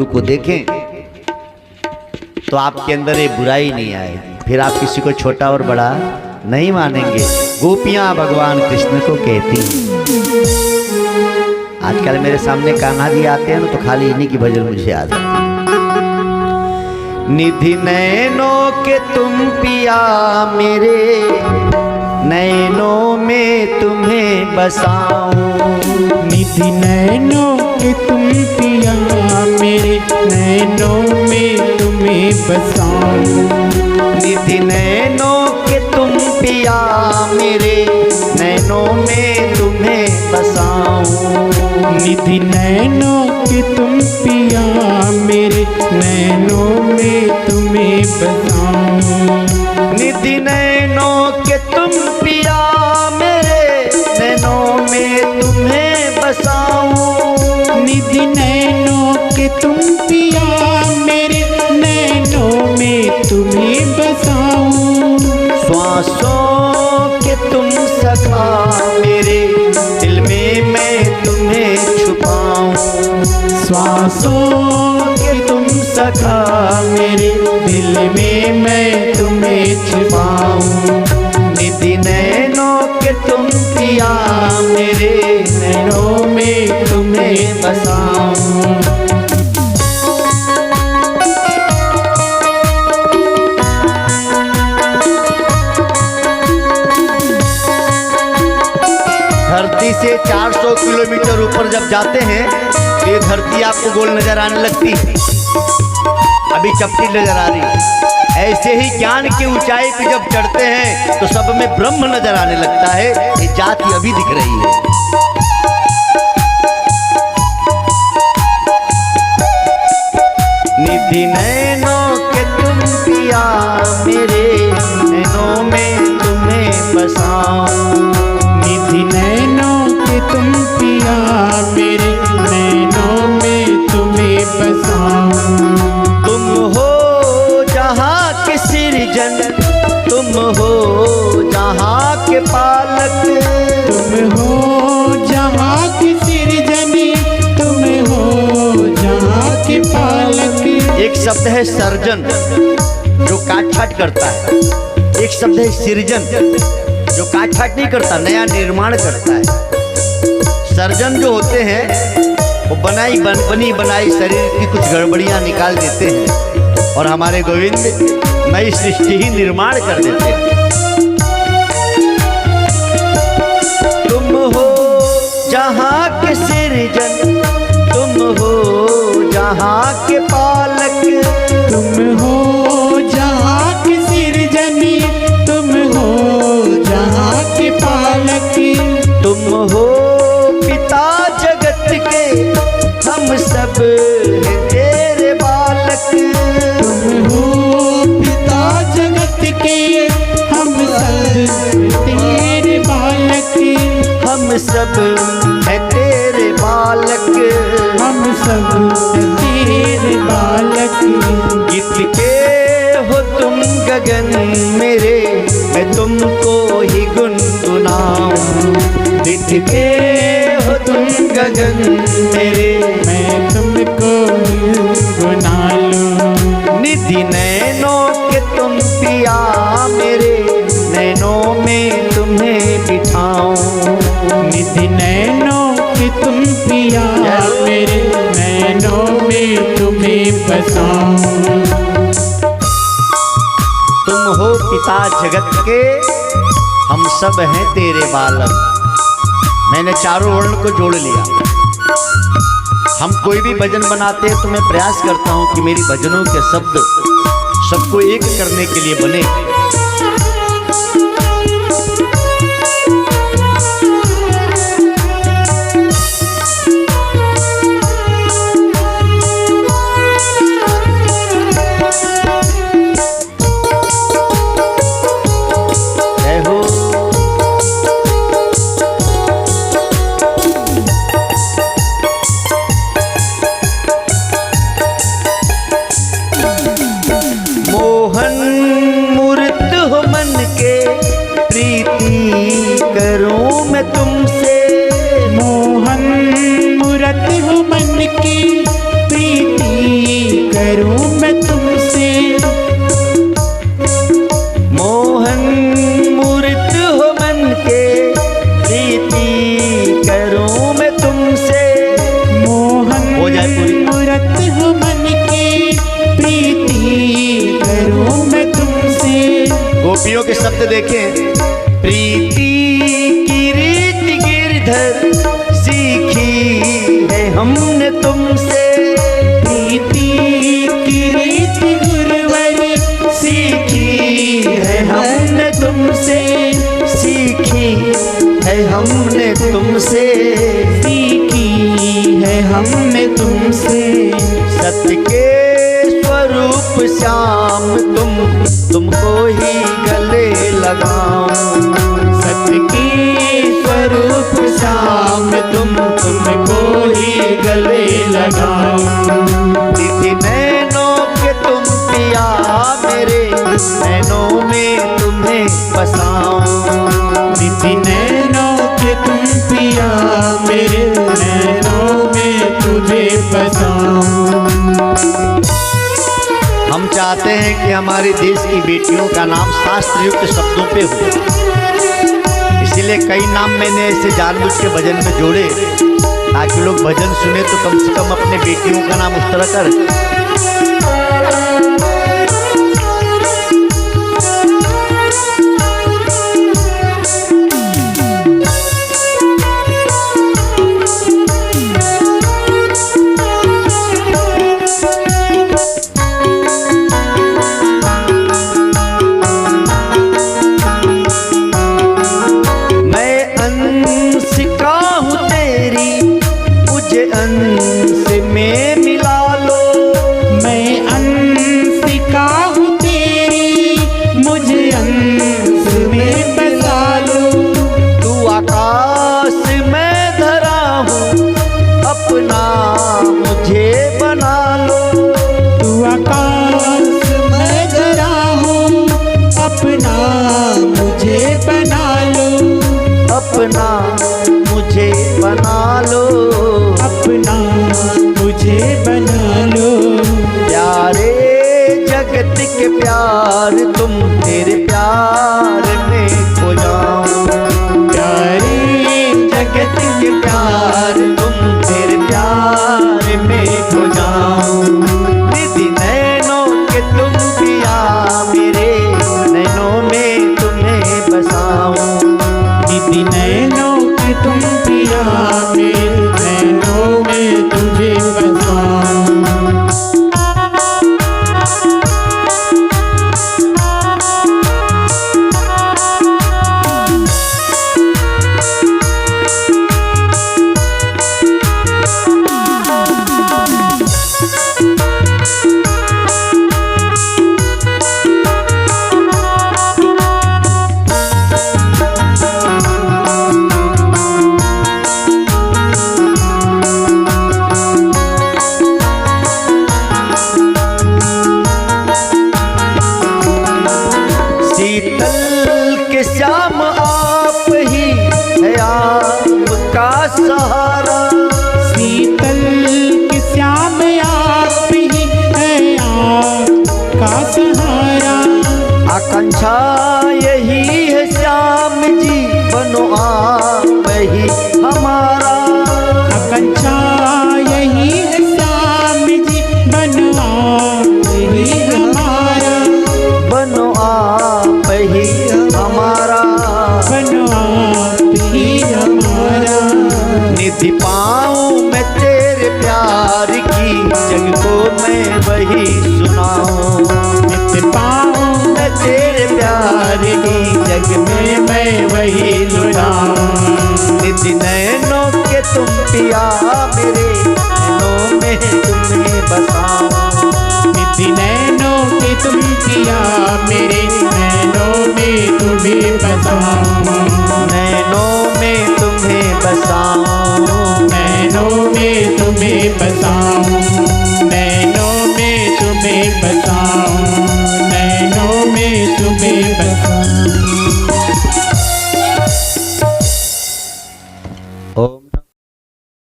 को देखें तो आपके अंदर ये बुराई नहीं आएगी, फिर आप किसी को छोटा और बड़ा नहीं मानेंगे। गोपियां भगवान कृष्ण को कहती हैं। आजकल मेरे सामने कान्हा जी आते हैं ना तो खाली इन्हीं की भजन मुझे याद आती है। निधि नैनों के तुम पिया मेरे, नैनों में तुम्हें बसाऊं। निधि नैनों के तुम पिया मेरे, नैनों में तुम्हें बसाऊं। निधि नैनों के तुम पिया मेरे, नैनों में तुम्हें बसाऊं। निधि नैनों के तुम पिया मेरे, नैनों में तुम्हें बसाऊं। निधि नैनों के तुम पिया मेरे, नैनों में तुम्हें बसाऊं। निधि नैनों के तुम पिया मेरे, नैनों में तुम्हें बसाऊं। श्वासों के तुम सखा मेरे, दिल में मैं तुम्हें छुपाऊं। श्वासों के तुम सखा मेरे, दिल में मैं तुम्हें छुपाऊं। निधि नैनों के तुम पिया मेरे, नैनों में तुम्हें बसाऊं। धरती से 400 किलोमीटर ऊपर जब जाते हैं तो ये धरती आपको गोल नजर आने लगती है, अभी चपटी नजर आ रही है। ऐसे ही ज्ञान की ऊंचाई पे जब चढ़ते हैं तो सब में ब्रह्म नजर आने लगता है, ये जाति अभी दिख रही है। निधि नैनों के तुम पिया मेरे, नैनों में तुम्हें बसाऊं। निधि नैनों के तुम पिया मेरे, नैनों में तुम्हें बसाऊं। तुम हो जहाँ के सृजन, तुम हो जहाँ के पालक। तुम हो जहाँ की सृजनी, तुम हो जहाँ के पालक। एक शब्द है सर्जन जो काट छाट करता है, एक शब्द है सृजन जो काट छाट नहीं करता, नया निर्माण करता है। सर्जन जो होते हैं वो बनी बनाई शरीर की कुछ गड़बड़ियां निकाल देते हैं और हमारे गोविंद नई सृष्टि ही निर्माण कर देते हैं। तुम हो जहाँ के सृजन, तुम हो जहाँ के पालक। तुम हो जहाँ की सृजनी, तुम हो जहाँ के पालक। तुम हो पिता जगत के, हम सब हैं तेरे बालक। तुम हो पिता जगत के, हम सब तेरे बालक। हम सब हैं तेरे बालक। हम सब तेरे बालक। गीत के हो तुम गगन मेरे, मैं तुमको ही गुनगुनाऊं। गीत के हो तुम गगन मेरे, मैं तुमको गुना लूं। निधि नैनों के तुम पिया मेरे, नैनों में तुम्हें बिठाऊं। निधि नैनों के तुम पिया मेरे, नैनों में तुम्हें बसाऊं। तुम हो पिता जगत के, हम सब हैं तेरे बालक। मैंने चारों वर्ण को जोड़ लिया। हम कोई भी भजन बनाते हैं तो मैं प्रयास करता हूं कि मेरी भजनों के शब्द सबको एक करने के लिए बने। मोहन मूर्ति करूं मैं तुमसे। मोहन मूर्त हो मन के, प्रीति करूं मैं तुमसे। मोहन हो जाए पूरी। मूरत हो मन के, प्रीति करूं मैं तुमसे। गोपियों के शब्द देखें। प्रीति की रीत गिरधर सीखी है हमने तुमसे। प्रीति की रीत गुरुवर सीखी है हमने तुमसे, सीखी है हमने तुमसे, सीखी है हमने तुमसे। सत्य के स्वरूप श्याम तुमको ही गले लगाऊं। सत्य के स्वरूप श्याम तुमको ही गले लगाऊं। निधि नैनों के तुम पिया मेरे, नैनों में तुम्हें बसाऊं। निधि नैनों के तुम पिया मेरे, नैनों में तुझे बसाऊं। हम चाहते हैं कि हमारे देश की बेटियों का नाम शास्त्र युक्त शब्दों पे हो, इसीलिए कई नाम मैंने ऐसे जानबूझ के भजन में जोड़े ताकि लोग भजन सुने तो कम से कम अपने बेटियों का नाम उस तरह कर। अंश में मिला लो, मैं अंशिका हूँ तेरी, मुझे अंश में बसा लो। तू आकाश में धरा हूँ, अपना मुझे बना लो। तू आकाश में धरा हूँ, अपना मुझे बना लो। अपना मुझे बना लो, अपना मुझे बना लो। प्यारे जगत के प्यार तुम, तेरे प्यार में खो जाऊं। प्यारे जगत के प्यार तुम, तेरे प्यार में खो जाऊं। निधि नैनों के तुम पिया मेरे, नैनों में तुम्हें बसाऊं। निधि नैनों के तुम पिया मेरे, नैनों में तुझे बसाऊं। शीतल के श्याम आप ही है आपका सहारा। शीतल के श्याम आप ही है आपका सहारा। आकांक्षा यही है श्याम जी, बनो आप ही हमारा। आकांक्षा यही है श्याम जी, बनो आप ही हमारा। बनो आप ही हमारा, बनो आप ही हमारा। निधि पाऊं मैं तेरे प्यार की, जग को मैं वही सुनाऊं। नित्य पाऊं मैं तेरे प्यार की, जग में मैं वही लुटाऊं। निधि नैनों के तुम पिया मेरे, नैनों में तुम्हें बसाऊं। निधि नैनों के तुम पिया मेरे, नैनों में तुम्हें बसाऊं। नैनों में तुम्हें बसाऊं। नैनों में तुम्हें बसाऊं।